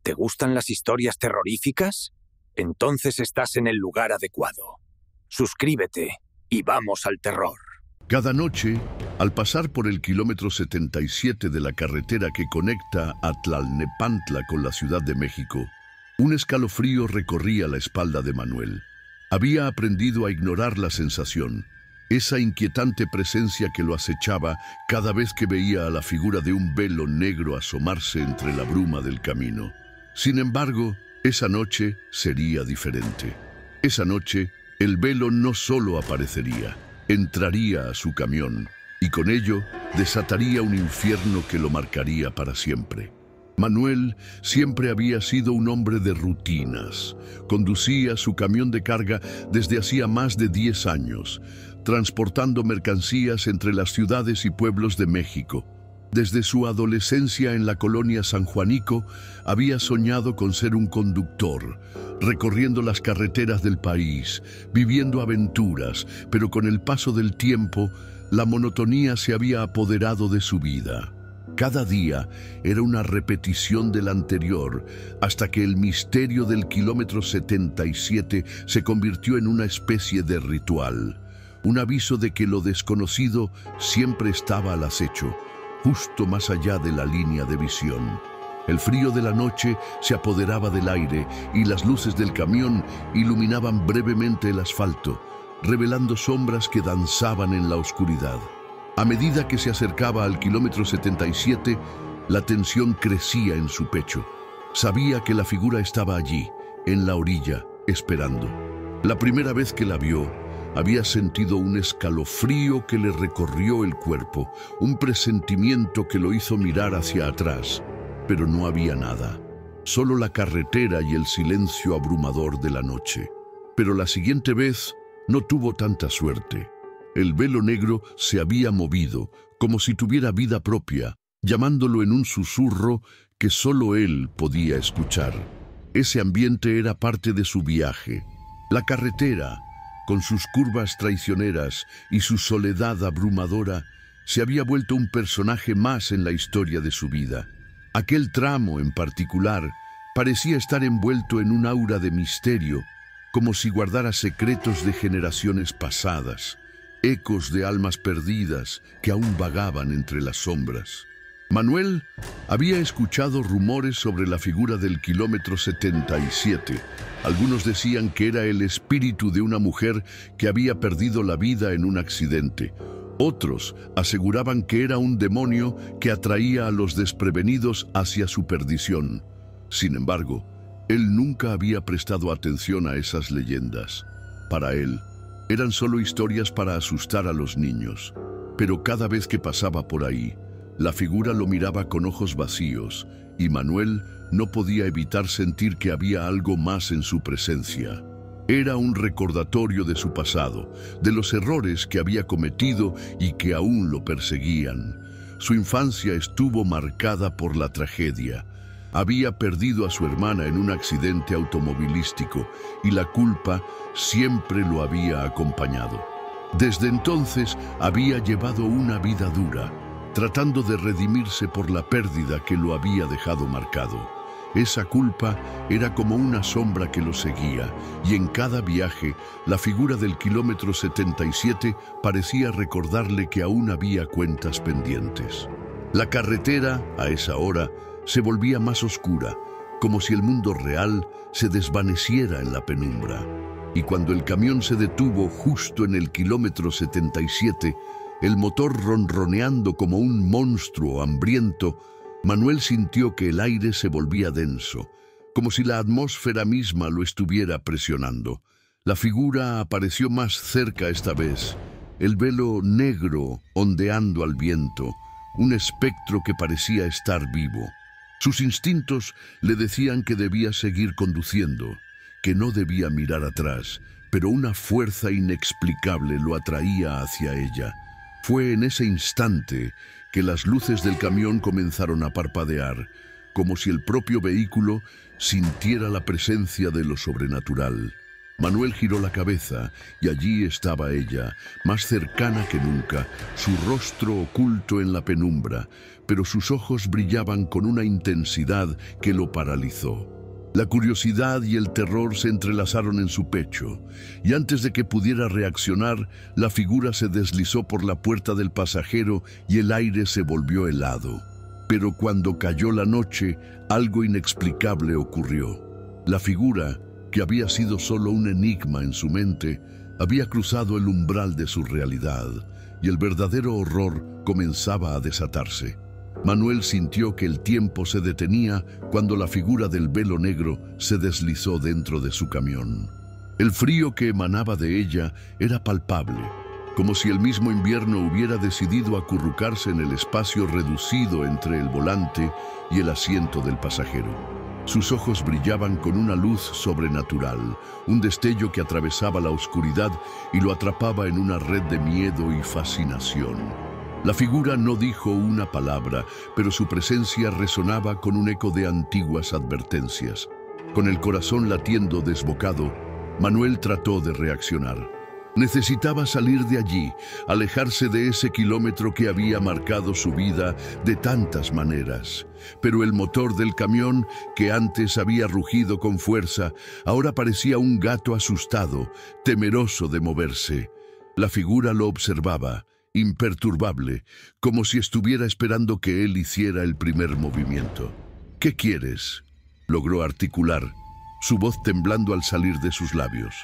¿Te gustan las historias terroríficas? Entonces estás en el lugar adecuado. Suscríbete y vamos al terror. Cada noche, al pasar por el kilómetro 77 de la carretera que conecta a Tlalnepantla con la Ciudad de México, un escalofrío recorría la espalda de Manuel. Había aprendido a ignorar la sensación, esa inquietante presencia que lo acechaba cada vez que veía a la figura de un velo negro asomarse entre la bruma del camino. Sin embargo, esa noche sería diferente. Esa noche, el velo no solo aparecería, entraría a su camión y con ello desataría un infierno que lo marcaría para siempre. Manuel siempre había sido un hombre de rutinas. Conducía su camión de carga desde hacía más de 10 años, transportando mercancías entre las ciudades y pueblos de México. Desde su adolescencia en la colonia San Juanico, había soñado con ser un conductor, recorriendo las carreteras del país, viviendo aventuras, pero con el paso del tiempo, la monotonía se había apoderado de su vida. Cada día era una repetición del anterior, hasta que el misterio del kilómetro 77 se convirtió en una especie de ritual, un aviso de que lo desconocido siempre estaba al acecho, justo más allá de la línea de visión. El frío de la noche se apoderaba del aire y las luces del camión iluminaban brevemente el asfalto, revelando sombras que danzaban en la oscuridad. A medida que se acercaba al kilómetro 77, la tensión crecía en su pecho. Sabía que la figura estaba allí, en la orilla, esperando. La primera vez que la vio, había sentido un escalofrío que le recorrió el cuerpo, un presentimiento que lo hizo mirar hacia atrás. Pero no había nada, solo la carretera y el silencio abrumador de la noche. Pero la siguiente vez no tuvo tanta suerte. El velo negro se había movido, como si tuviera vida propia, llamándolo en un susurro que solo él podía escuchar. Ese ambiente era parte de su viaje. La carretera, con sus curvas traicioneras y su soledad abrumadora, se había vuelto un personaje más en la historia de su vida. Aquel tramo en particular parecía estar envuelto en un aura de misterio, como si guardara secretos de generaciones pasadas, ecos de almas perdidas que aún vagaban entre las sombras. Manuel había escuchado rumores sobre la figura del kilómetro 77. Algunos decían que era el espíritu de una mujer que había perdido la vida en un accidente. Otros aseguraban que era un demonio que atraía a los desprevenidos hacia su perdición. Sin embargo, él nunca había prestado atención a esas leyendas. Para él, eran solo historias para asustar a los niños. Pero cada vez que pasaba por ahí, la figura lo miraba con ojos vacíos, y Manuel no podía evitar sentir que había algo más en su presencia. Era un recordatorio de su pasado, de los errores que había cometido y que aún lo perseguían. Su infancia estuvo marcada por la tragedia. Había perdido a su hermana en un accidente automovilístico y la culpa siempre lo había acompañado. Desde entonces había llevado una vida dura, tratando de redimirse por la pérdida que lo había dejado marcado. Esa culpa era como una sombra que lo seguía, y en cada viaje, la figura del kilómetro 77 parecía recordarle que aún había cuentas pendientes. La carretera, a esa hora, se volvía más oscura, como si el mundo real se desvaneciera en la penumbra. Y cuando el camión se detuvo justo en el kilómetro 77, el motor ronroneando como un monstruo hambriento, Manuel sintió que el aire se volvía denso, como si la atmósfera misma lo estuviera presionando. La figura apareció más cerca esta vez, el velo negro ondeando al viento, un espectro que parecía estar vivo. Sus instintos le decían que debía seguir conduciendo, que no debía mirar atrás, pero una fuerza inexplicable lo atraía hacia ella. Fue en ese instante que las luces del camión comenzaron a parpadear, como si el propio vehículo sintiera la presencia de lo sobrenatural. Manuel giró la cabeza y allí estaba ella, más cercana que nunca, su rostro oculto en la penumbra, pero sus ojos brillaban con una intensidad que lo paralizó. La curiosidad y el terror se entrelazaron en su pecho, y antes de que pudiera reaccionar, la figura se deslizó por la puerta del pasajero y el aire se volvió helado. Pero cuando cayó la noche, algo inexplicable ocurrió. La figura, que había sido solo un enigma en su mente, había cruzado el umbral de su realidad, y el verdadero horror comenzaba a desatarse. Manuel sintió que el tiempo se detenía cuando la figura del velo negro se deslizó dentro de su camión. El frío que emanaba de ella era palpable, como si el mismo invierno hubiera decidido acurrucarse en el espacio reducido entre el volante y el asiento del pasajero. Sus ojos brillaban con una luz sobrenatural, un destello que atravesaba la oscuridad y lo atrapaba en una red de miedo y fascinación. La figura no dijo una palabra, pero su presencia resonaba con un eco de antiguas advertencias. Con el corazón latiendo desbocado, Manuel trató de reaccionar. Necesitaba salir de allí, alejarse de ese kilómetro que había marcado su vida de tantas maneras. Pero el motor del camión, que antes había rugido con fuerza, ahora parecía un gato asustado, temeroso de moverse. La figura lo observaba, imperturbable, como si estuviera esperando que él hiciera el primer movimiento. «¿Qué quieres?», logró articular, su voz temblando al salir de sus labios.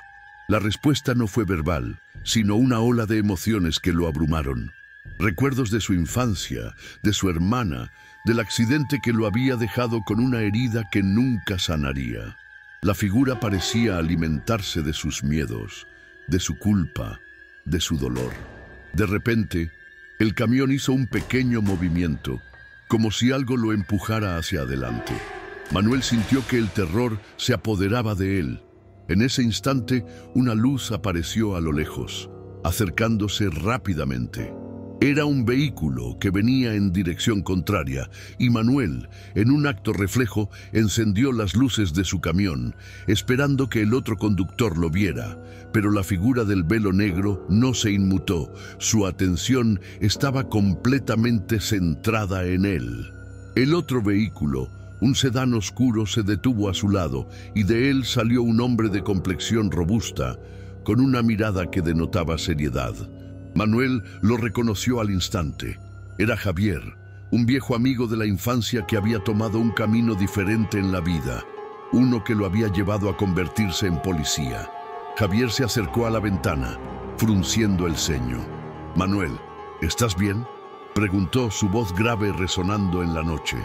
La respuesta no fue verbal, sino una ola de emociones que lo abrumaron. Recuerdos de su infancia, de su hermana, del accidente que lo había dejado con una herida que nunca sanaría. La figura parecía alimentarse de sus miedos, de su culpa, de su dolor. De repente, el camión hizo un pequeño movimiento, como si algo lo empujara hacia adelante. Manuel sintió que el terror se apoderaba de él. En ese instante, una luz apareció a lo lejos, acercándose rápidamente. Era un vehículo que venía en dirección contraria, y Manuel, en un acto reflejo, encendió las luces de su camión, esperando que el otro conductor lo viera. Pero la figura del velo negro no se inmutó. Su atención estaba completamente centrada en él. El otro vehículo, un sedán oscuro, se detuvo a su lado, y de él salió un hombre de complexión robusta, con una mirada que denotaba seriedad. Manuel lo reconoció al instante. Era Javier, un viejo amigo de la infancia que había tomado un camino diferente en la vida, uno que lo había llevado a convertirse en policía. Javier se acercó a la ventana, frunciendo el ceño. «Manuel, ¿estás bien?», preguntó, su voz grave resonando en la noche.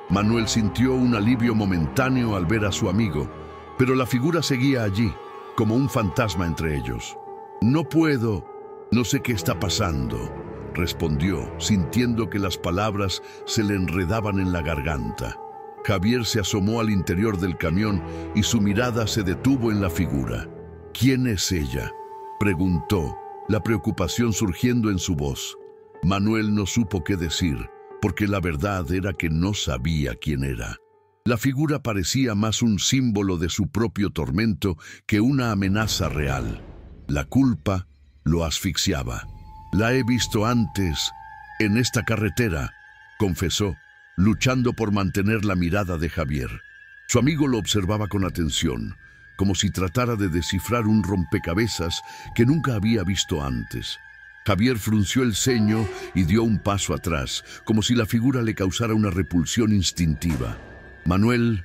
Manuel sintió un alivio momentáneo al ver a su amigo, pero la figura seguía allí, como un fantasma entre ellos. «No puedo, no sé qué está pasando», respondió, sintiendo que las palabras se le enredaban en la garganta. Javier se asomó al interior del camión y su mirada se detuvo en la figura. «¿Quién es ella?», preguntó, la preocupación surgiendo en su voz. Manuel no supo qué decir, porque la verdad era que no sabía quién era. La figura parecía más un símbolo de su propio tormento que una amenaza real. La culpa lo asfixiaba. «La he visto antes, en esta carretera», confesó, luchando por mantener la mirada de Javier. Su amigo lo observaba con atención, como si tratara de descifrar un rompecabezas que nunca había visto antes. Javier frunció el ceño y dio un paso atrás, como si la figura le causara una repulsión instintiva. «Manuel,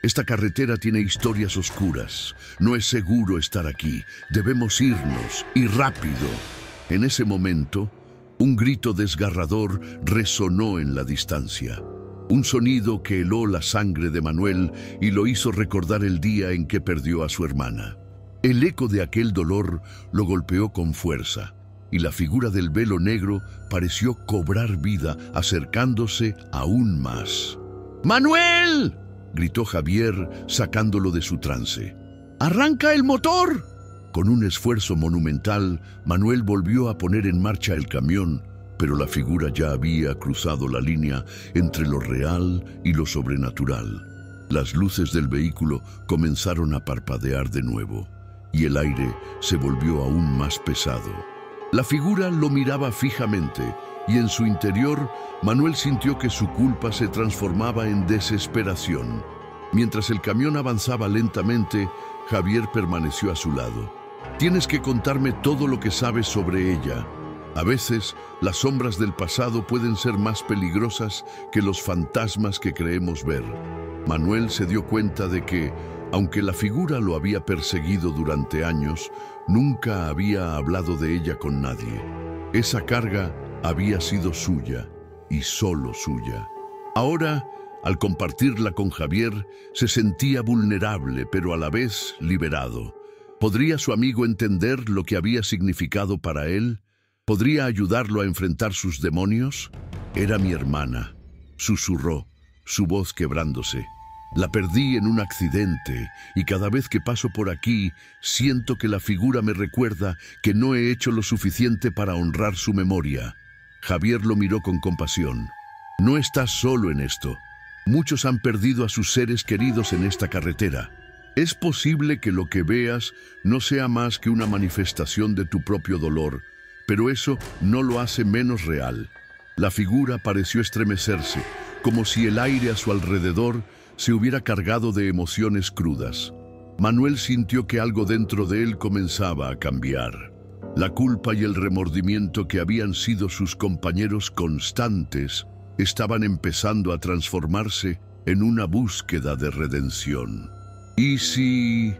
esta carretera tiene historias oscuras. No es seguro estar aquí. Debemos irnos, y rápido». En ese momento, un grito desgarrador resonó en la distancia. Un sonido que heló la sangre de Manuel y lo hizo recordar el día en que perdió a su hermana. El eco de aquel dolor lo golpeó con fuerza, y la figura del velo negro pareció cobrar vida, acercándose aún más. «¡Manuel!», gritó Javier, sacándolo de su trance. «¡Arranca el motor!». Con un esfuerzo monumental, Manuel volvió a poner en marcha el camión, pero la figura ya había cruzado la línea entre lo real y lo sobrenatural. Las luces del vehículo comenzaron a parpadear de nuevo, y el aire se volvió aún más pesado. La figura lo miraba fijamente y en su interior Manuel sintió que su culpa se transformaba en desesperación. Mientras el camión avanzaba lentamente, Javier permaneció a su lado. «Tienes que contarme todo lo que sabes sobre ella. A veces, las sombras del pasado pueden ser más peligrosas que los fantasmas que creemos ver». Manuel se dio cuenta de que, aunque la figura lo había perseguido durante años, nunca había hablado de ella con nadie. Esa carga había sido suya, y solo suya. Ahora, al compartirla con Javier, se sentía vulnerable, pero a la vez liberado. ¿Podría su amigo entender lo que había significado para él? ¿Podría ayudarlo a enfrentar sus demonios? «Era mi hermana», susurró, su voz quebrándose. «La perdí en un accidente y cada vez que paso por aquí siento que la figura me recuerda que no he hecho lo suficiente para honrar su memoria». Javier lo miró con compasión. «No estás solo en esto. Muchos han perdido a sus seres queridos en esta carretera. Es posible que lo que veas no sea más que una manifestación de tu propio dolor, pero eso no lo hace menos real». La figura pareció estremecerse, como si el aire a su alrededor se hubiera cargado de emociones crudas. Manuel sintió que algo dentro de él comenzaba a cambiar. La culpa y el remordimiento que habían sido sus compañeros constantes estaban empezando a transformarse en una búsqueda de redención. «¿Y si...?»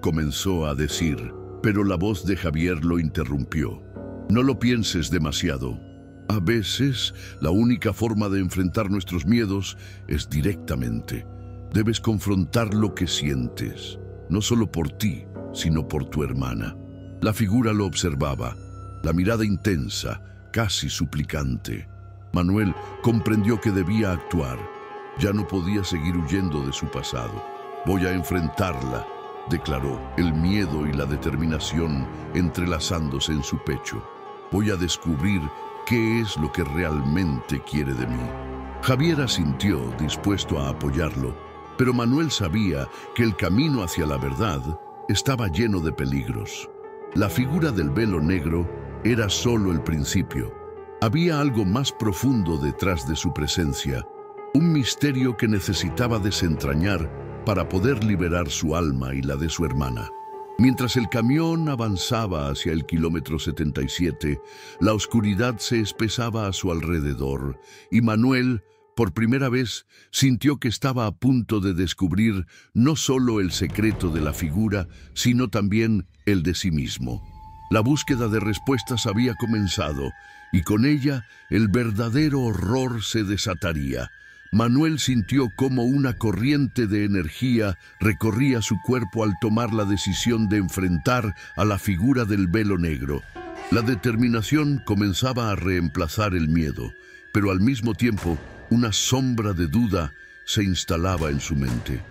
comenzó a decir, pero la voz de Javier lo interrumpió. «No lo pienses demasiado. A veces, la única forma de enfrentar nuestros miedos es directamente. Debes confrontar lo que sientes, no solo por ti, sino por tu hermana». La figura lo observaba, la mirada intensa, casi suplicante. Manuel comprendió que debía actuar. Ya no podía seguir huyendo de su pasado. «Voy a enfrentarla», declaró, el miedo y la determinación entrelazándose en su pecho. «Voy a descubrir qué es lo que realmente quiere de mí». Javier asintió, dispuesto a apoyarlo, pero Manuel sabía que el camino hacia la verdad estaba lleno de peligros. La figura del velo negro era solo el principio. Había algo más profundo detrás de su presencia, un misterio que necesitaba desentrañar para poder liberar su alma y la de su hermana. Mientras el camión avanzaba hacia el kilómetro 77, la oscuridad se espesaba a su alrededor y Manuel, por primera vez, sintió que estaba a punto de descubrir no solo el secreto de la figura, sino también el de sí mismo. La búsqueda de respuestas había comenzado, y con ella el verdadero horror se desataría. Manuel sintió cómo una corriente de energía recorría su cuerpo al tomar la decisión de enfrentar a la figura del velo negro. La determinación comenzaba a reemplazar el miedo, pero al mismo tiempo una sombra de duda se instalaba en su mente.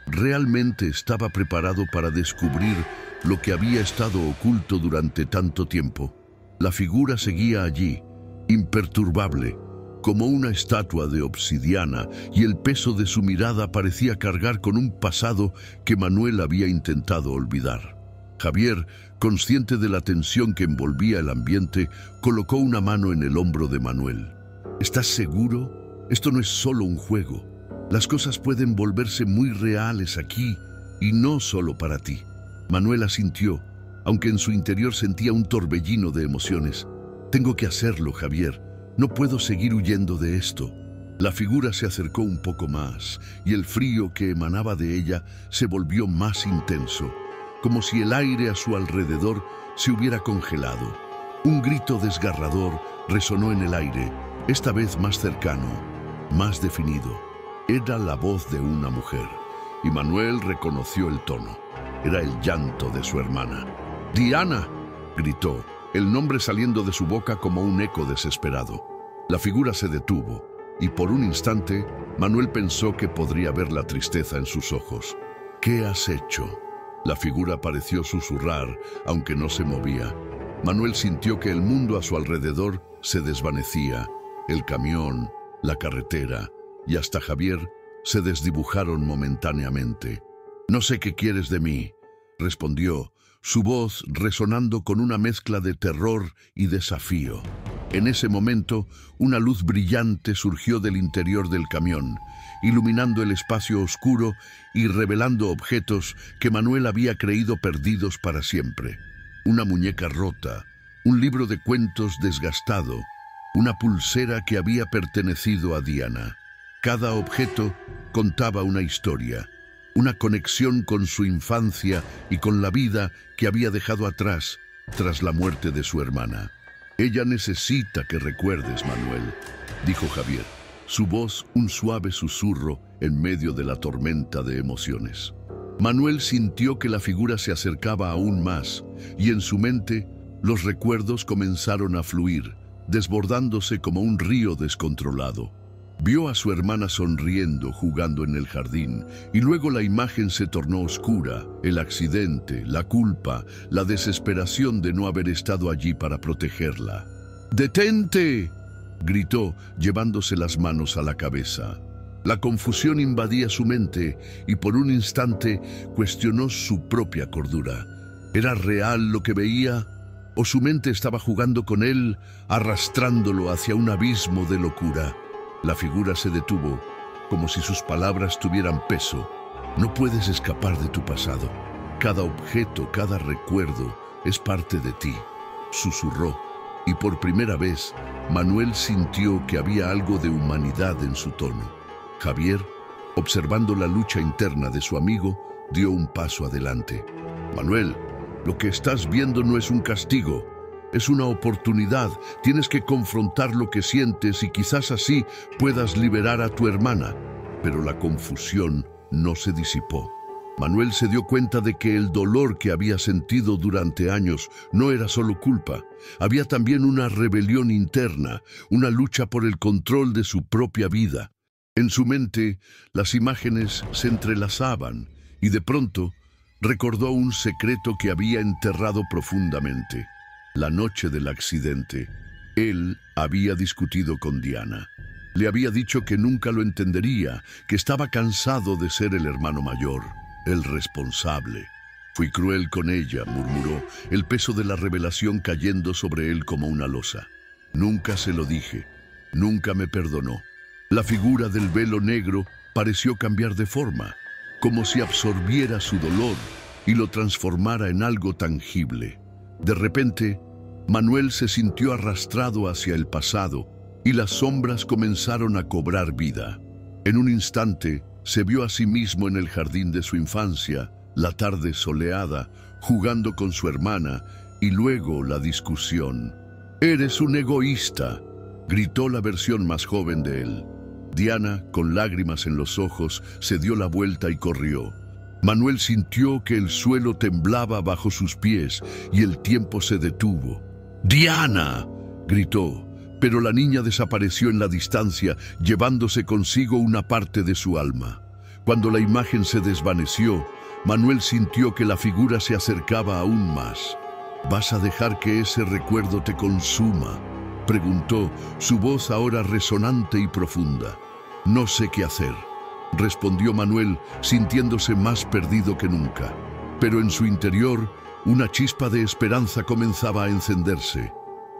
¿Realmente estaba preparado para descubrir lo que había estado oculto durante tanto tiempo? La figura seguía allí, imperturbable, como una estatua de obsidiana, y el peso de su mirada parecía cargar con un pasado que Manuel había intentado olvidar. Javier, consciente de la tensión que envolvía el ambiente, colocó una mano en el hombro de Manuel. «¿Estás seguro? Esto no es solo un juego. Las cosas pueden volverse muy reales aquí, y no solo para ti». Manuel asintió, aunque en su interior sentía un torbellino de emociones. «Tengo que hacerlo, Javier. No puedo seguir huyendo de esto». La figura se acercó un poco más, y el frío que emanaba de ella se volvió más intenso, como si el aire a su alrededor se hubiera congelado. Un grito desgarrador resonó en el aire, esta vez más cercano, más definido. Era la voz de una mujer, y Manuel reconoció el tono. Era el llanto de su hermana. «¡Diana!», gritó, el nombre saliendo de su boca como un eco desesperado. La figura se detuvo, y por un instante Manuel pensó que podría ver la tristeza en sus ojos. «¿Qué has hecho?». La figura pareció susurrar, aunque no se movía. Manuel sintió que el mundo a su alrededor se desvanecía. El camión, la carretera y hasta Javier se desdibujaron momentáneamente. «No sé qué quieres de mí», respondió, su voz resonando con una mezcla de terror y desafío. En ese momento, una luz brillante surgió del interior del camión, iluminando el espacio oscuro y revelando objetos que Manuel había creído perdidos para siempre. Una muñeca rota, un libro de cuentos desgastado, una pulsera que había pertenecido a Diana. Cada objeto contaba una historia, una conexión con su infancia y con la vida que había dejado atrás tras la muerte de su hermana. «Ella necesita que recuerdes, Manuel», dijo Javier, su voz un suave susurro en medio de la tormenta de emociones. Manuel sintió que la figura se acercaba aún más y en su mente los recuerdos comenzaron a fluir, desbordándose como un río descontrolado. Vio a su hermana sonriendo, jugando en el jardín, y luego la imagen se tornó oscura, el accidente, la culpa, la desesperación de no haber estado allí para protegerla. «¡Detente!», gritó, llevándose las manos a la cabeza. La confusión invadía su mente y por un instante cuestionó su propia cordura. ¿Era real lo que veía? ¿O su mente estaba jugando con él, arrastrándolo hacia un abismo de locura? La figura se detuvo, como si sus palabras tuvieran peso. «No puedes escapar de tu pasado. Cada objeto, cada recuerdo es parte de ti», susurró. Y por primera vez, Manuel sintió que había algo de humanidad en su tono. Javier, observando la lucha interna de su amigo, dio un paso adelante. «Manuel, lo que estás viendo no es un castigo. Es una oportunidad. Tienes que confrontar lo que sientes y quizás así puedas liberar a tu hermana». Pero la confusión no se disipó. Manuel se dio cuenta de que el dolor que había sentido durante años no era solo culpa. Había también una rebelión interna, una lucha por el control de su propia vida. En su mente, las imágenes se entrelazaban y de pronto recordó un secreto que había enterrado profundamente. La noche del accidente, él había discutido con Diana. Le había dicho que nunca lo entendería, que estaba cansado de ser el hermano mayor, el responsable. «Fui cruel con ella», murmuró, el peso de la revelación cayendo sobre él como una losa. «Nunca se lo dije, nunca me perdonó». La figura del velo negro pareció cambiar de forma, como si absorbiera su dolor y lo transformara en algo tangible. De repente, Manuel se sintió arrastrado hacia el pasado y las sombras comenzaron a cobrar vida. En un instante, se vio a sí mismo en el jardín de su infancia, la tarde soleada, jugando con su hermana, y luego la discusión. «Eres un egoísta», gritó la versión más joven de él. Diana, con lágrimas en los ojos, se dio la vuelta y corrió. Manuel sintió que el suelo temblaba bajo sus pies y el tiempo se detuvo. «¡Diana!», gritó, pero la niña desapareció en la distancia, llevándose consigo una parte de su alma. Cuando la imagen se desvaneció, Manuel sintió que la figura se acercaba aún más. «¿Vas a dejar que ese recuerdo te consuma?», preguntó, su voz ahora resonante y profunda. «No sé qué hacer», respondió Manuel, sintiéndose más perdido que nunca. Pero en su interior, una chispa de esperanza comenzaba a encenderse.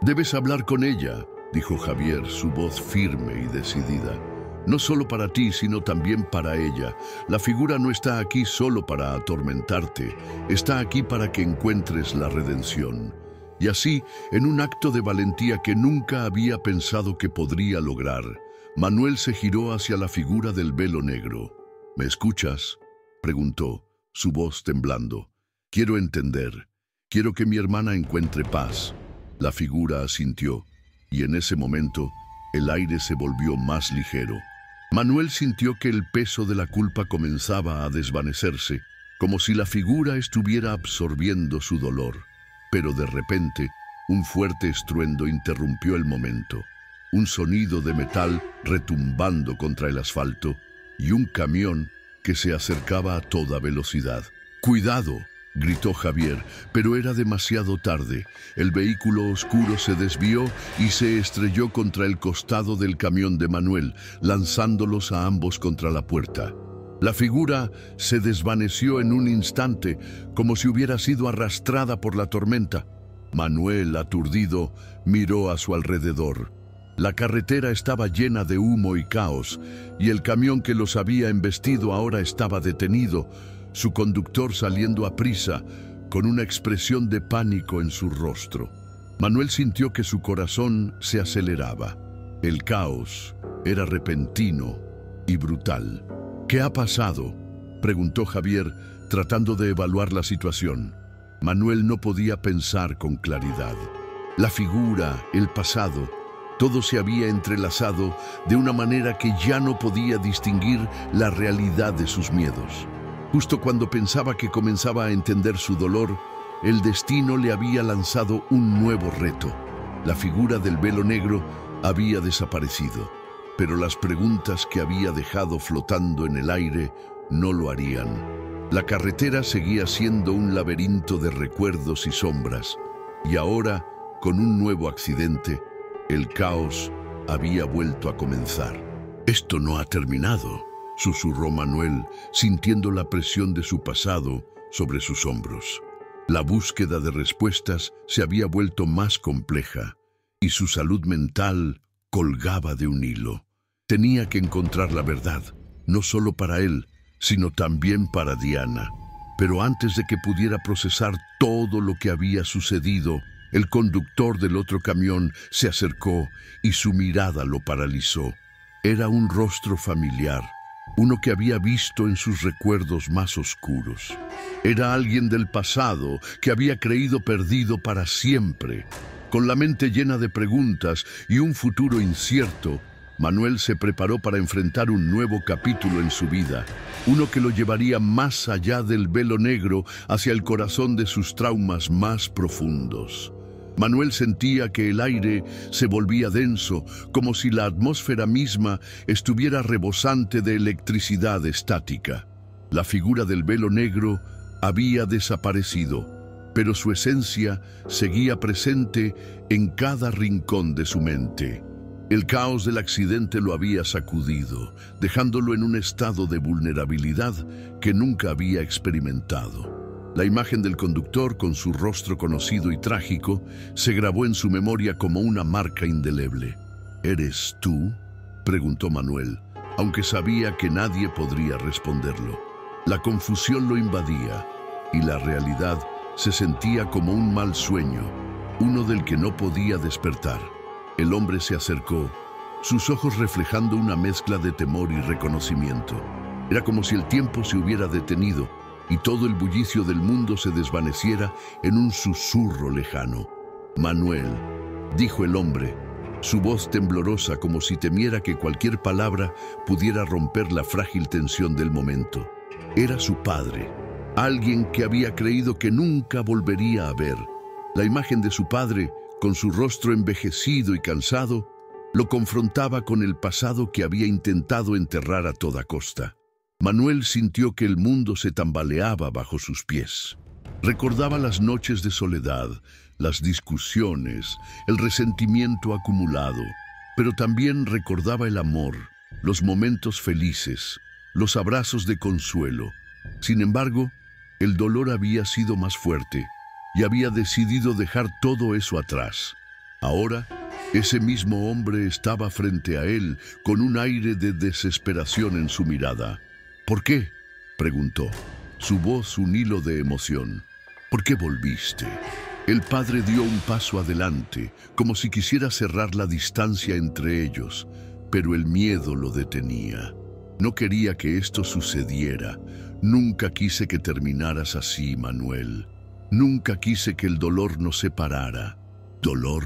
«Debes hablar con ella», dijo Javier, su voz firme y decidida. «No solo para ti, sino también para ella. La figura no está aquí solo para atormentarte, está aquí para que encuentres la redención». Y así, en un acto de valentía que nunca había pensado que podría lograr, Manuel se giró hacia la figura del velo negro. «¿Me escuchas?», preguntó, su voz temblando. «Quiero entender. Quiero que mi hermana encuentre paz». La figura asintió, y en ese momento, el aire se volvió más ligero. Manuel sintió que el peso de la culpa comenzaba a desvanecerse, como si la figura estuviera absorbiendo su dolor. Pero de repente, un fuerte estruendo interrumpió el momento. Un sonido de metal retumbando contra el asfalto y un camión que se acercaba a toda velocidad. «¡Cuidado!», gritó Javier, pero era demasiado tarde. El vehículo oscuro se desvió y se estrelló contra el costado del camión de Manuel, lanzándolos a ambos contra la puerta. La figura se desvaneció en un instante, como si hubiera sido arrastrada por la tormenta. Manuel, aturdido, miró a su alrededor. La carretera estaba llena de humo y caos, y el camión que los había embestido ahora estaba detenido, su conductor saliendo a prisa, con una expresión de pánico en su rostro. Manuel sintió que su corazón se aceleraba. El caos era repentino y brutal. «¿Qué ha pasado?», preguntó Javier, tratando de evaluar la situación. Manuel no podía pensar con claridad. La figura, el pasado, todo se había entrelazado de una manera que ya no podía distinguir la realidad de sus miedos. Justo cuando pensaba que comenzaba a entender su dolor, el destino le había lanzado un nuevo reto. La figura del velo negro había desaparecido, pero las preguntas que había dejado flotando en el aire no lo harían. La carretera seguía siendo un laberinto de recuerdos y sombras, y ahora, con un nuevo accidente, el caos había vuelto a comenzar. «Esto no ha terminado», susurró Manuel, sintiendo la presión de su pasado sobre sus hombros. La búsqueda de respuestas se había vuelto más compleja, y su salud mental colgaba de un hilo. Tenía que encontrar la verdad, no solo para él, sino también para Diana. Pero antes de que pudiera procesar todo lo que había sucedido, el conductor del otro camión se acercó y su mirada lo paralizó. Era un rostro familiar, uno que había visto en sus recuerdos más oscuros. Era alguien del pasado que había creído perdido para siempre. Con la mente llena de preguntas y un futuro incierto, Manuel se preparó para enfrentar un nuevo capítulo en su vida, uno que lo llevaría más allá del velo negro hacia el corazón de sus traumas más profundos. Manuel sentía que el aire se volvía denso, como si la atmósfera misma estuviera rebosante de electricidad estática. La figura del velo negro había desaparecido, pero su esencia seguía presente en cada rincón de su mente. El caos del accidente lo había sacudido, dejándolo en un estado de vulnerabilidad que nunca había experimentado. La imagen del conductor, con su rostro conocido y trágico, se grabó en su memoria como una marca indeleble. «¿Eres tú?», preguntó Manuel, aunque sabía que nadie podría responderlo. La confusión lo invadía, y la realidad se sentía como un mal sueño, uno del que no podía despertar. El hombre se acercó, sus ojos reflejando una mezcla de temor y reconocimiento. Era como si el tiempo se hubiera detenido y todo el bullicio del mundo se desvaneciera en un susurro lejano. «Manuel», dijo el hombre, su voz temblorosa como si temiera que cualquier palabra pudiera romper la frágil tensión del momento. Era su padre, alguien que había creído que nunca volvería a ver. La imagen de su padre, con su rostro envejecido y cansado, lo confrontaba con el pasado que había intentado enterrar a toda costa. Manuel sintió que el mundo se tambaleaba bajo sus pies. Recordaba las noches de soledad, las discusiones, el resentimiento acumulado, pero también recordaba el amor, los momentos felices, los abrazos de consuelo. Sin embargo, el dolor había sido más fuerte y había decidido dejar todo eso atrás. Ahora, ese mismo hombre estaba frente a él con un aire de desesperación en su mirada. «¿Por qué?», preguntó, su voz un hilo de emoción. «¿Por qué volviste?». El padre dio un paso adelante, como si quisiera cerrar la distancia entre ellos, pero el miedo lo detenía. «No quería que esto sucediera. Nunca quise que terminaras así, Manuel. Nunca quise que el dolor nos separara». «¿Dolor?»,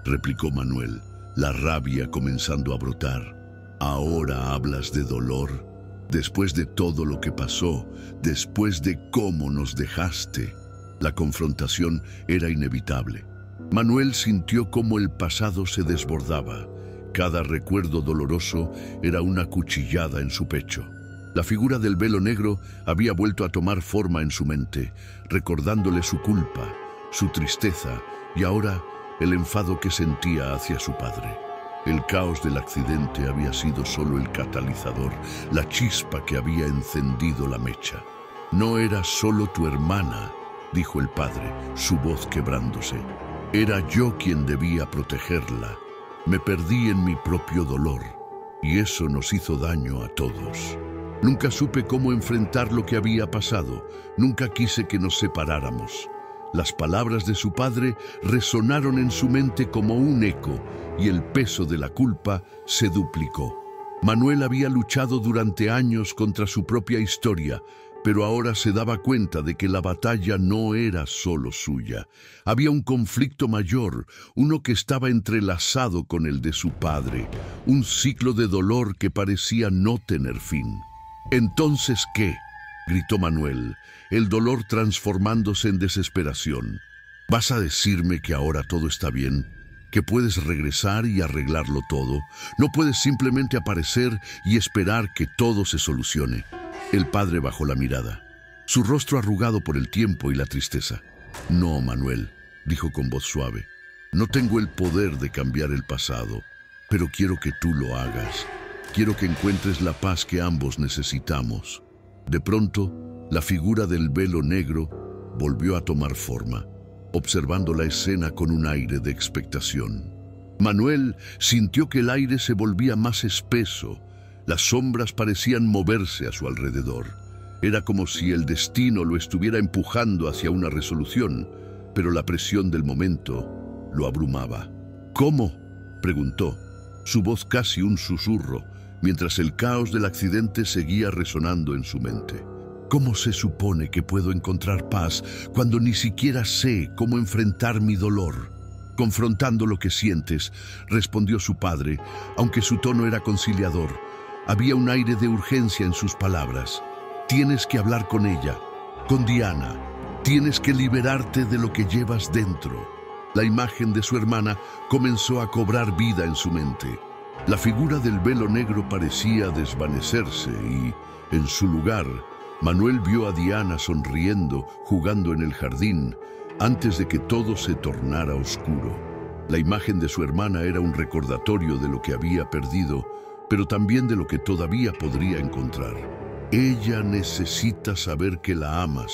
replicó Manuel, la rabia comenzando a brotar. «¿Ahora hablas de dolor? Después de todo lo que pasó, después de cómo nos dejaste». La confrontación era inevitable. Manuel sintió cómo el pasado se desbordaba. Cada recuerdo doloroso era una cuchillada en su pecho. La figura del velo negro había vuelto a tomar forma en su mente, recordándole su culpa, su tristeza y ahora el enfado que sentía hacia su padre. El caos del accidente había sido solo el catalizador, la chispa que había encendido la mecha. «No era solo tu hermana», dijo el padre, su voz quebrándose. «Era yo quien debía protegerla. Me perdí en mi propio dolor, y eso nos hizo daño a todos. Nunca supe cómo enfrentar lo que había pasado, nunca quise que nos separáramos». Las palabras de su padre resonaron en su mente como un eco, y el peso de la culpa se duplicó. Manuel había luchado durante años contra su propia historia, pero ahora se daba cuenta de que la batalla no era solo suya. Había un conflicto mayor, uno que estaba entrelazado con el de su padre, un ciclo de dolor que parecía no tener fin. «¿Entonces qué?», gritó Manuel, el dolor transformándose en desesperación. «¿Vas a decirme que ahora todo está bien? ¿Que puedes regresar y arreglarlo todo? ¿No puedes simplemente aparecer y esperar que todo se solucione?» El padre bajó la mirada, su rostro arrugado por el tiempo y la tristeza. «No, Manuel», dijo con voz suave. «No tengo el poder de cambiar el pasado, pero quiero que tú lo hagas. Quiero que encuentres la paz que ambos necesitamos». De pronto, la figura del velo negro volvió a tomar forma, observando la escena con un aire de expectación. Manuel sintió que el aire se volvía más espeso. Las sombras parecían moverse a su alrededor. Era como si el destino lo estuviera empujando hacia una resolución, pero la presión del momento lo abrumaba. «¿Cómo?», preguntó, su voz casi un susurro, mientras el caos del accidente seguía resonando en su mente. «¿Cómo se supone que puedo encontrar paz cuando ni siquiera sé cómo enfrentar mi dolor?» «Confrontando lo que sientes», respondió su padre, aunque su tono era conciliador. Había un aire de urgencia en sus palabras. «Tienes que hablar con ella, con Diana. Tienes que liberarte de lo que llevas dentro». La imagen de su hermana comenzó a cobrar vida en su mente. La figura del velo negro parecía desvanecerse y, en su lugar, Manuel vio a Diana sonriendo, jugando en el jardín, antes de que todo se tornara oscuro. La imagen de su hermana era un recordatorio de lo que había perdido, pero también de lo que todavía podría encontrar. «Ella necesita saber que la amas»,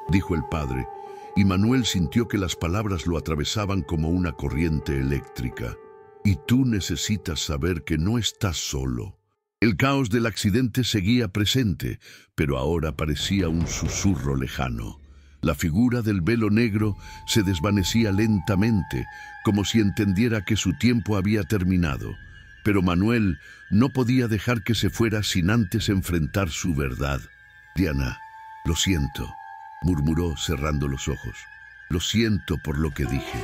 dijo el padre, y Manuel sintió que las palabras lo atravesaban como una corriente eléctrica. «Y tú necesitas saber que no estás solo». El caos del accidente seguía presente, pero ahora parecía un susurro lejano. La figura del velo negro se desvanecía lentamente, como si entendiera que su tiempo había terminado. Pero Manuel no podía dejar que se fuera sin antes enfrentar su verdad. «Diana, lo siento», murmuró cerrando los ojos. «Lo siento por lo que dije.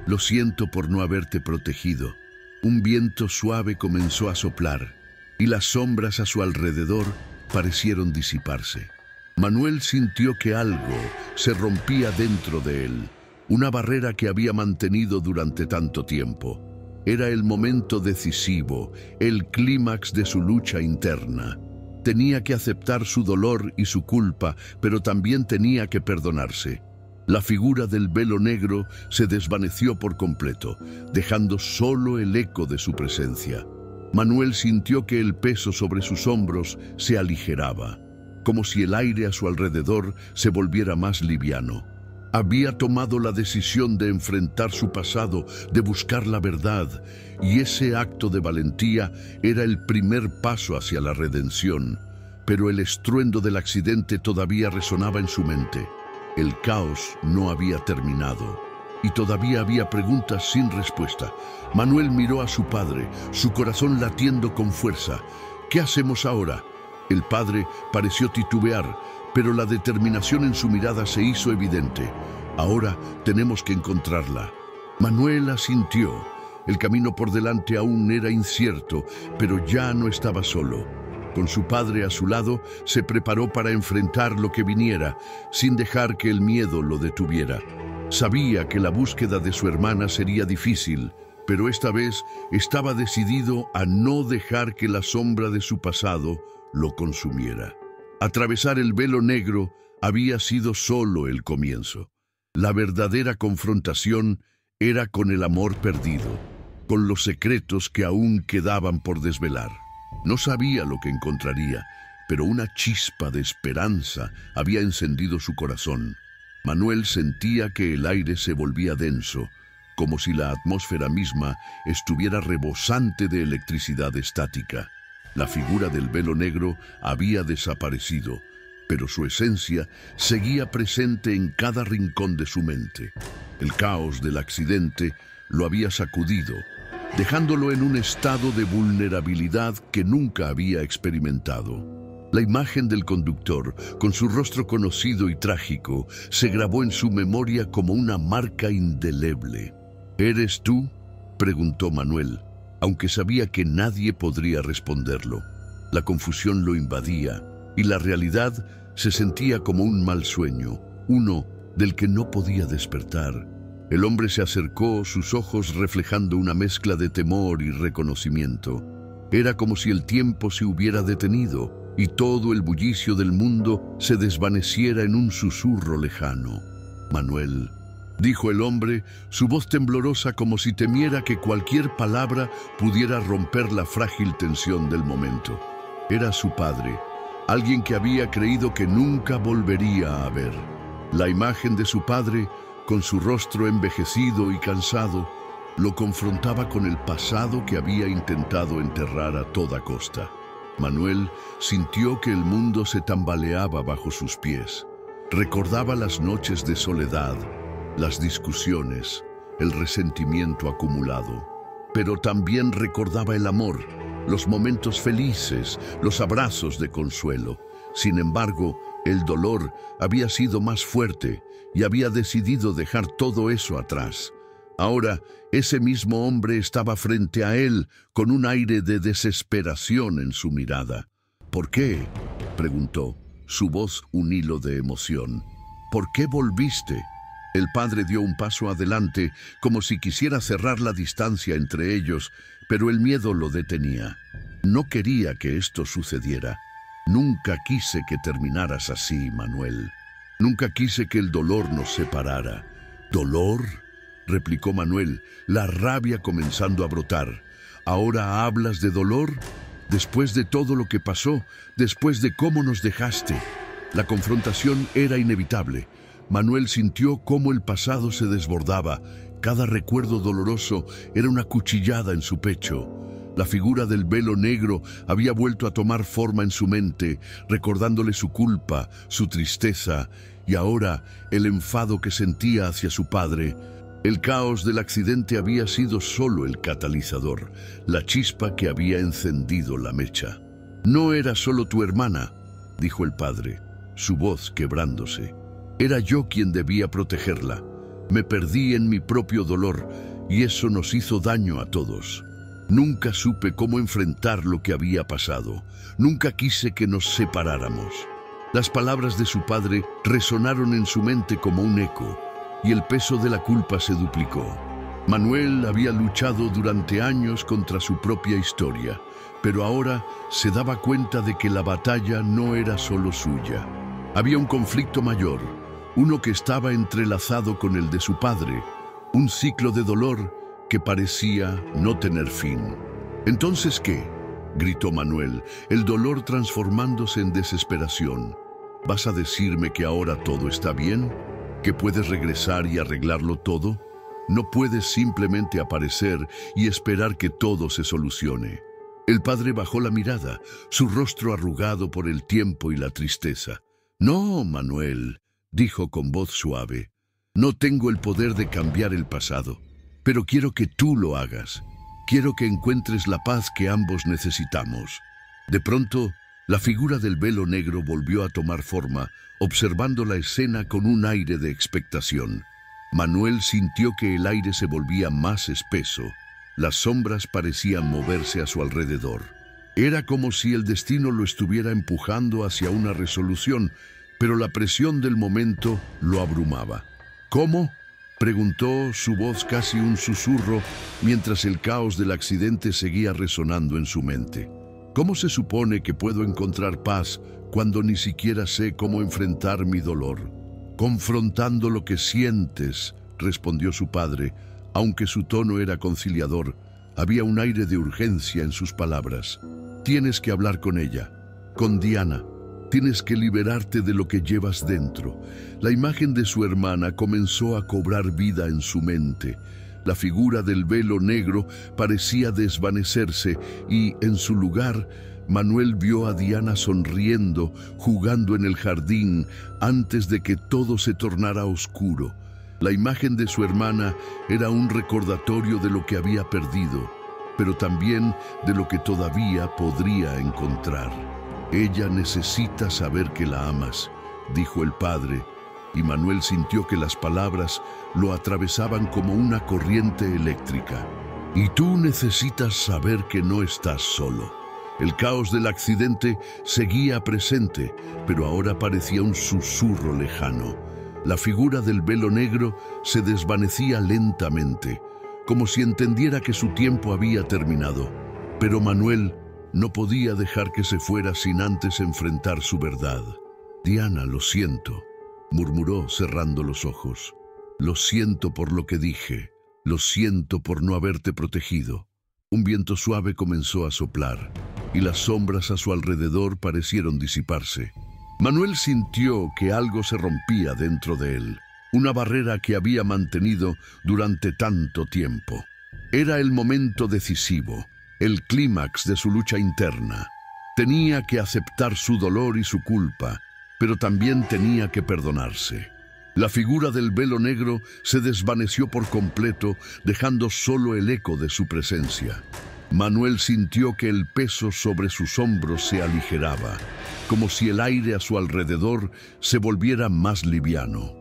Lo siento por no haberte protegido». Un viento suave comenzó a soplar, y las sombras a su alrededor parecieron disiparse. Manuel sintió que algo se rompía dentro de él, una barrera que había mantenido durante tanto tiempo. Era el momento decisivo, el clímax de su lucha interna. Tenía que aceptar su dolor y su culpa, pero también tenía que perdonarse. La figura del velo negro se desvaneció por completo, dejando solo el eco de su presencia. Manuel sintió que el peso sobre sus hombros se aligeraba, como si el aire a su alrededor se volviera más liviano. Había tomado la decisión de enfrentar su pasado, de buscar la verdad, y ese acto de valentía era el primer paso hacia la redención. Pero el estruendo del accidente todavía resonaba en su mente. El caos no había terminado, y todavía había preguntas sin respuesta. Manuel miró a su padre, su corazón latiendo con fuerza. «¿Qué hacemos ahora?». El padre pareció titubear, pero la determinación en su mirada se hizo evidente. «Ahora tenemos que encontrarla». Manuel asintió. El camino por delante aún era incierto, pero ya no estaba solo. Con su padre a su lado, se preparó para enfrentar lo que viniera, sin dejar que el miedo lo detuviera. Sabía que la búsqueda de su hermana sería difícil, pero esta vez estaba decidido a no dejar que la sombra de su pasado lo consumiera. Atravesar el velo negro había sido solo el comienzo. La verdadera confrontación era con el amor perdido. con los secretos que aún quedaban por desvelar. No sabía lo que encontraría, pero una chispa de esperanza había encendido su corazón. Manuel sentía que el aire se volvía denso, como si la atmósfera misma estuviera rebosante de electricidad estática. La figura del velo negro había desaparecido, pero su esencia seguía presente en cada rincón de su mente. El caos del accidente lo había sacudido, dejándolo en un estado de vulnerabilidad que nunca había experimentado. La imagen del conductor, con su rostro conocido y trágico, se grabó en su memoria como una marca indeleble. ¿Eres tú?, preguntó Manuel, aunque sabía que nadie podría responderlo. La confusión lo invadía, y la realidad se sentía como un mal sueño, uno del que no podía despertar. El hombre se acercó, sus ojos reflejando una mezcla de temor y reconocimiento. Era como si el tiempo se hubiera detenido y todo el bullicio del mundo se desvaneciera en un susurro lejano. «Manuel», dijo el hombre, su voz temblorosa como si temiera que cualquier palabra pudiera romper la frágil tensión del momento. Era su padre, alguien que había creído que nunca volvería a ver. La imagen de su padre, con su rostro envejecido y cansado, lo confrontaba con el pasado que había intentado enterrar a toda costa. Manuel sintió que el mundo se tambaleaba bajo sus pies. Recordaba las noches de soledad, las discusiones, el resentimiento acumulado. Pero también recordaba el amor, los momentos felices, los abrazos de consuelo. Sin embargo, el dolor había sido más fuerte y había decidido dejar todo eso atrás. Ahora, ese mismo hombre estaba frente a él con un aire de desesperación en su mirada. «¿Por qué?», preguntó, su voz un hilo de emoción. «¿Por qué volviste?». El padre dio un paso adelante, como si quisiera cerrar la distancia entre ellos, pero el miedo lo detenía. «No quería que esto sucediera. Nunca quise que terminaras así, Manuel. Nunca quise que el dolor nos separara». «¿Dolor?», replicó Manuel, la rabia comenzando a brotar. «¿Ahora hablas de dolor? Después de todo lo que pasó, después de cómo nos dejaste». La confrontación era inevitable. Manuel sintió cómo el pasado se desbordaba. Cada recuerdo doloroso era una cuchillada en su pecho. La figura del velo negro había vuelto a tomar forma en su mente, recordándole su culpa, su tristeza y ahora el enfado que sentía hacia su padre. El caos del accidente había sido solo el catalizador, la chispa que había encendido la mecha. «No era solo tu hermana», dijo el padre, su voz quebrándose. «Era yo quien debía protegerla. Me perdí en mi propio dolor y eso nos hizo daño a todos. Nunca supe cómo enfrentar lo que había pasado. Nunca quise que nos separáramos». Las palabras de su padre resonaron en su mente como un eco, y el peso de la culpa se duplicó. Manuel había luchado durante años contra su propia historia, pero ahora se daba cuenta de que la batalla no era solo suya. Había un conflicto mayor, uno que estaba entrelazado con el de su padre, un ciclo de dolor que parecía no tener fin. «¿Entonces qué?», gritó Manuel, el dolor transformándose en desesperación. «¿Vas a decirme que ahora todo está bien? ¿Que puedes regresar y arreglarlo todo? No puedes simplemente aparecer y esperar que todo se solucione». El padre bajó la mirada, su rostro arrugado por el tiempo y la tristeza. «No, Manuel», dijo con voz suave. «No tengo el poder de cambiar el pasado, pero quiero que tú lo hagas. Quiero que encuentres la paz que ambos necesitamos». De pronto, la figura del velo negro volvió a tomar forma, observando la escena con un aire de expectación. Manuel sintió que el aire se volvía más espeso. Las sombras parecían moverse a su alrededor. Era como si el destino lo estuviera empujando hacia una resolución, pero la presión del momento lo abrumaba. «¿Cómo?», preguntó, su voz casi un susurro, mientras el caos del accidente seguía resonando en su mente. «¿Cómo se supone que puedo encontrar paz cuando ni siquiera sé cómo enfrentar mi dolor?» «Confrontando lo que sientes», respondió su padre, aunque su tono era conciliador. Había un aire de urgencia en sus palabras. Tienes que hablar con ella, con Diana. Tienes que liberarte de lo que llevas dentro. La imagen de su hermana comenzó a cobrar vida en su mente. La figura del velo negro parecía desvanecerse y, en su lugar, Manuel vio a Diana sonriendo, jugando en el jardín, antes de que todo se tornara oscuro. La imagen de su hermana era un recordatorio de lo que había perdido, pero también de lo que todavía podría encontrar. Ella necesita saber que la amas, dijo el padre, y Manuel sintió que las palabras lo atravesaban como una corriente eléctrica. Y tú necesitas saber que no estás solo. El caos del accidente seguía presente, pero ahora parecía un susurro lejano. La figura del velo negro se desvanecía lentamente, como si entendiera que su tiempo había terminado. Pero Manuel no podía dejar que se fuera sin antes enfrentar su verdad. Diana, lo siento, murmuró cerrando los ojos. Lo siento por lo que dije. Lo siento por no haberte protegido. Un viento suave comenzó a soplar, y las sombras a su alrededor parecieron disiparse. Manuel sintió que algo se rompía dentro de él, una barrera que había mantenido durante tanto tiempo. Era el momento decisivo, el clímax de su lucha interna. Tenía que aceptar su dolor y su culpa, pero también tenía que perdonarse. La figura del velo negro se desvaneció por completo, dejando solo el eco de su presencia. Manuel sintió que el peso sobre sus hombros se aligeraba, como si el aire a su alrededor se volviera más liviano.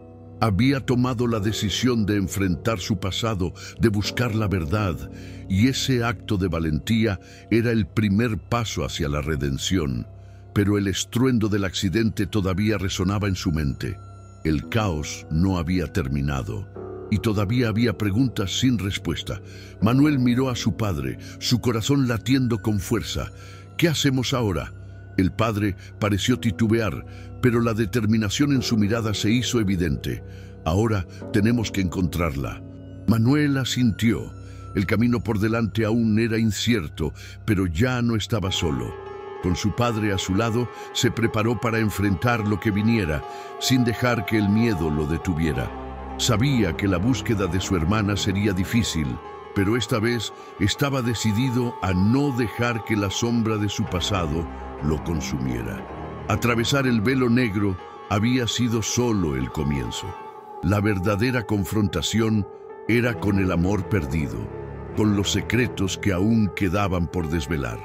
Había tomado la decisión de enfrentar su pasado, de buscar la verdad, y ese acto de valentía era el primer paso hacia la redención. Pero el estruendo del accidente todavía resonaba en su mente. El caos no había terminado, y todavía había preguntas sin respuesta. Manuel miró a su padre, su corazón latiendo con fuerza. ¿Qué hacemos ahora? El padre pareció titubear, pero la determinación en su mirada se hizo evidente. Ahora tenemos que encontrarla. Manuel asintió. El camino por delante aún era incierto, pero ya no estaba solo. Con su padre a su lado, se preparó para enfrentar lo que viniera, sin dejar que el miedo lo detuviera. Sabía que la búsqueda de su hermana sería difícil, pero esta vez estaba decidido a no dejar que la sombra de su pasado lo consumiera. Atravesar el velo negro había sido solo el comienzo. La verdadera confrontación era con el amor perdido, con los secretos que aún quedaban por desvelar.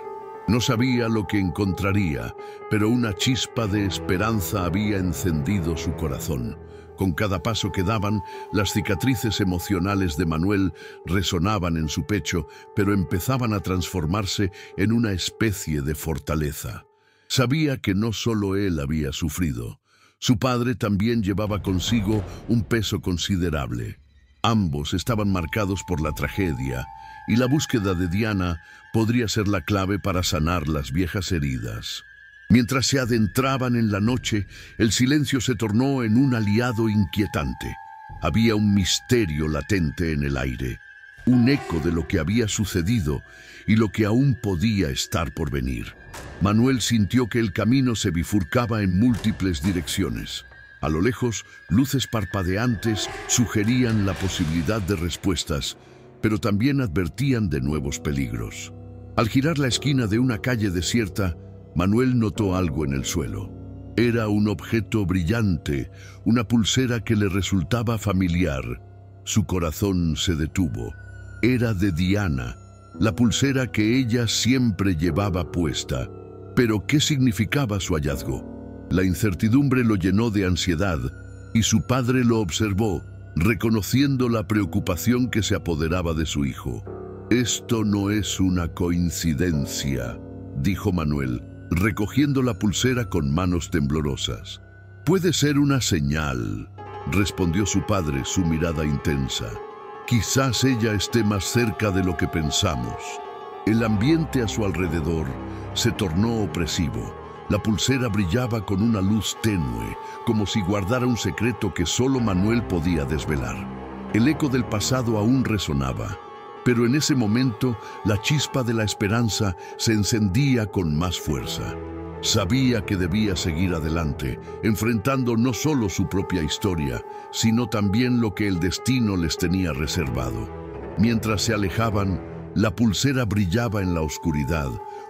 No sabía lo que encontraría, pero una chispa de esperanza había encendido su corazón. Con cada paso que daban, las cicatrices emocionales de Manuel resonaban en su pecho, pero empezaban a transformarse en una especie de fortaleza. Sabía que no solo él había sufrido. Su padre también llevaba consigo un peso considerable. Ambos estaban marcados por la tragedia, y la búsqueda de Diana podría ser la clave para sanar las viejas heridas. Mientras se adentraban en la noche, el silencio se tornó en un aliado inquietante. Había un misterio latente en el aire, un eco de lo que había sucedido y lo que aún podía estar por venir. Manuel sintió que el camino se bifurcaba en múltiples direcciones. A lo lejos, luces parpadeantes sugerían la posibilidad de respuestas, pero también advertían de nuevos peligros. Al girar la esquina de una calle desierta, Manuel notó algo en el suelo. Era un objeto brillante, una pulsera que le resultaba familiar. Su corazón se detuvo. Era de Diana, la pulsera que ella siempre llevaba puesta. Pero ¿qué significaba su hallazgo? La incertidumbre lo llenó de ansiedad, y su padre lo observó, reconociendo la preocupación que se apoderaba de su hijo. «Esto no es una coincidencia», dijo Manuel, recogiendo la pulsera con manos temblorosas. «Puede ser una señal», respondió su padre, su mirada intensa. «Quizás ella esté más cerca de lo que pensamos». El ambiente a su alrededor se tornó opresivo. La pulsera brillaba con una luz tenue, como si guardara un secreto que solo Manuel podía desvelar. El eco del pasado aún resonaba. Pero en ese momento, la chispa de la esperanza se encendía con más fuerza. Sabía que debía seguir adelante, enfrentando no solo su propia historia, sino también lo que el destino les tenía reservado. Mientras se alejaban, la pulsera brillaba en la oscuridad,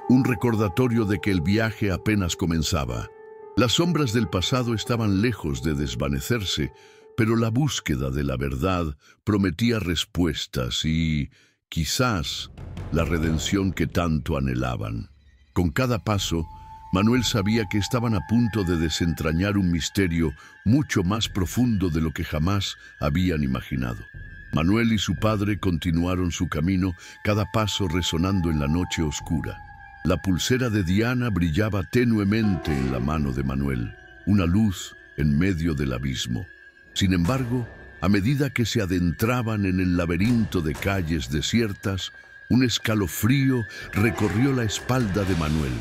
un recordatorio de que el viaje apenas comenzaba. Las sombras del pasado estaban lejos de desvanecerse, pero la búsqueda de la verdad prometía respuestas y, quizás, la redención que tanto anhelaban. Con cada paso, Manuel sabía que estaban a punto de desentrañar un misterio mucho más profundo de lo que jamás habían imaginado. Manuel y su padre continuaron su camino, cada paso resonando en la noche oscura. La pulsera de Diana brillaba tenuemente en la mano de Manuel, una luz en medio del abismo. Sin embargo, a medida que se adentraban en el laberinto de calles desiertas, un escalofrío recorrió la espalda de Manuel.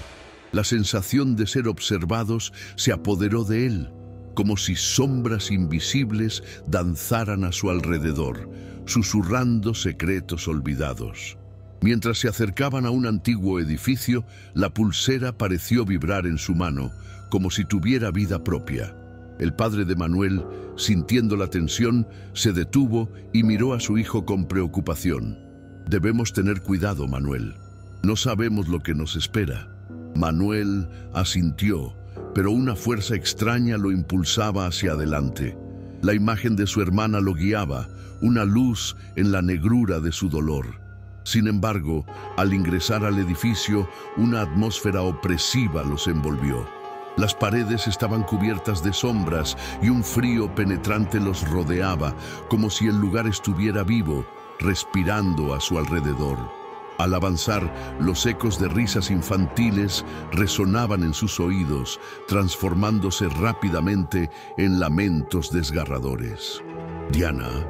La sensación de ser observados se apoderó de él, como si sombras invisibles danzaran a su alrededor, susurrando secretos olvidados. Mientras se acercaban a un antiguo edificio, la pulsera pareció vibrar en su mano, como si tuviera vida propia. El padre de Manuel, sintiendo la tensión, se detuvo y miró a su hijo con preocupación. «Debemos tener cuidado, Manuel. No sabemos lo que nos espera». Manuel asintió, pero una fuerza extraña lo impulsaba hacia adelante. La imagen de su hermana lo guiaba, una luz en la negrura de su dolor. Sin embargo, al ingresar al edificio, una atmósfera opresiva los envolvió. Las paredes estaban cubiertas de sombras y un frío penetrante los rodeaba, como si el lugar estuviera vivo, respirando a su alrededor. Al avanzar, los ecos de risas infantiles resonaban en sus oídos, transformándose rápidamente en lamentos desgarradores. «Diana»,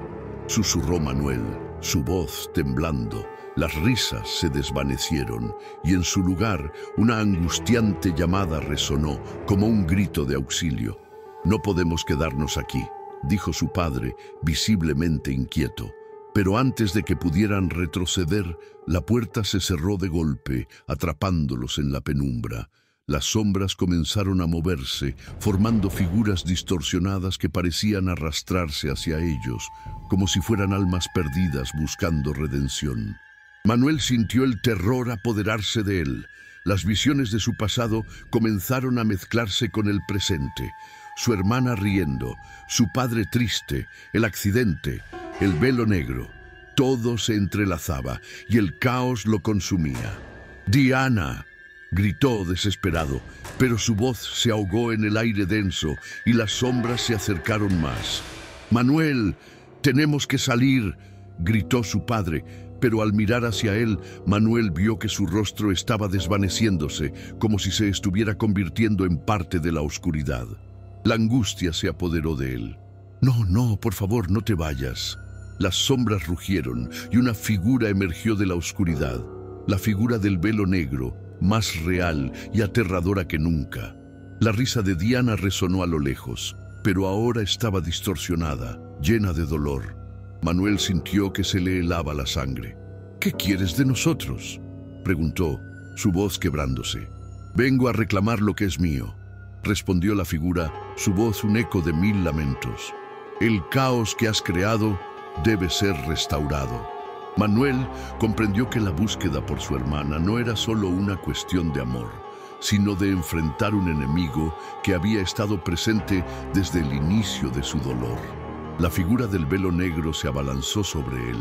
susurró Manuel, su voz temblando. Las risas se desvanecieron y en su lugar una angustiante llamada resonó como un grito de auxilio. «No podemos quedarnos aquí», dijo su padre, visiblemente inquieto. Pero antes de que pudieran retroceder, la puerta se cerró de golpe, atrapándolos en la penumbra. Las sombras comenzaron a moverse, formando figuras distorsionadas que parecían arrastrarse hacia ellos, como si fueran almas perdidas buscando redención. Manuel sintió el terror apoderarse de él. Las visiones de su pasado comenzaron a mezclarse con el presente. Su hermana riendo, su padre triste, el accidente, el velo negro. Todo se entrelazaba y el caos lo consumía. «¡Diana!», gritó desesperado, pero su voz se ahogó en el aire denso y las sombras se acercaron más. «¡Manuel! ¡Tenemos que salir!», gritó su padre, pero al mirar hacia él, Manuel vio que su rostro estaba desvaneciéndose, como si se estuviera convirtiendo en parte de la oscuridad. La angustia se apoderó de él. «No, por favor, no te vayas». Las sombras rugieron y una figura emergió de la oscuridad, la figura del velo negro, más real y aterradora que nunca. La risa de Diana resonó a lo lejos, pero ahora estaba distorsionada, llena de dolor. Manuel sintió que se le helaba la sangre. «¿Qué quieres de nosotros?», preguntó, su voz quebrándose. «Vengo a reclamar lo que es mío», respondió la figura, su voz un eco de 1000 lamentos. «El caos que has creado debe ser restaurado». Manuel comprendió que la búsqueda por su hermana no era solo una cuestión de amor, sino de enfrentar un enemigo que había estado presente desde el inicio de su dolor. La figura del velo negro se abalanzó sobre él,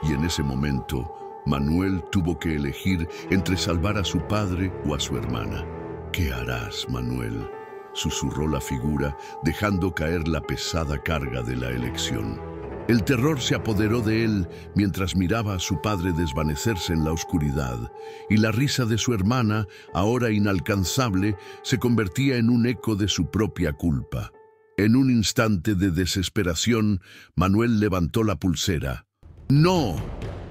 y en ese momento, Manuel tuvo que elegir entre salvar a su padre o a su hermana. «¿Qué harás, Manuel?», susurró la figura, dejando caer la pesada carga de la elección. El terror se apoderó de él mientras miraba a su padre desvanecerse en la oscuridad, y la risa de su hermana, ahora inalcanzable, se convertía en un eco de su propia culpa. En un instante de desesperación, Manuel levantó la pulsera. «¡No!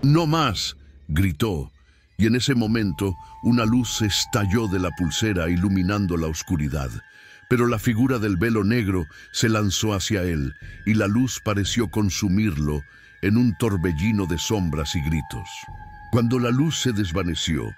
¡No más!», gritó, y en ese momento una luz estalló de la pulsera iluminando la oscuridad. Pero la figura del velo negro se lanzó hacia él, y la luz pareció consumirlo, en un torbellino de sombras y gritos. Cuando la luz se desvaneció,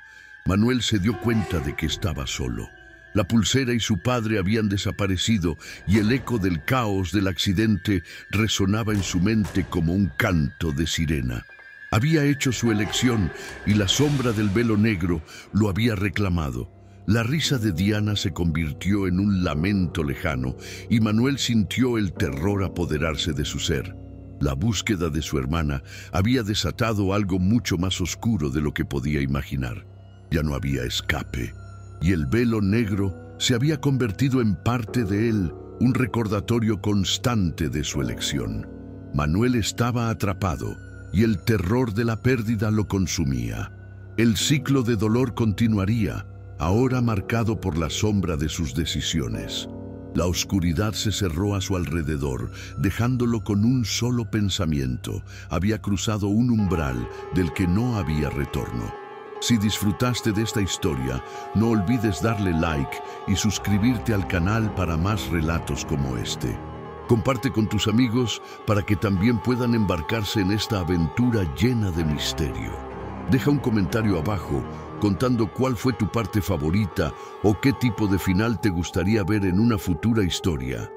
Manuel se dio cuenta de que estaba solo. La pulsera y su padre habían desaparecido y el eco del caos del accidente resonaba en su mente como un canto de sirena. Había hecho su elección y la sombra del velo negro lo había reclamado. La risa de Diana se convirtió en un lamento lejano y Manuel sintió el terror apoderarse de su ser. La búsqueda de su hermana había desatado algo mucho más oscuro de lo que podía imaginar. Ya no había escape, y el velo negro se había convertido en parte de él, un recordatorio constante de su elección. Manuel estaba atrapado, y el terror de la pérdida lo consumía. El ciclo de dolor continuaría, ahora marcado por la sombra de sus decisiones. La oscuridad se cerró a su alrededor, dejándolo con un solo pensamiento. Había cruzado un umbral del que no había retorno. Si disfrutaste de esta historia, no olvides darle like y suscribirte al canal para más relatos como este. Comparte con tus amigos para que también puedan embarcarse en esta aventura llena de misterio. Deja un comentario abajo contando cuál fue tu parte favorita o qué tipo de final te gustaría ver en una futura historia.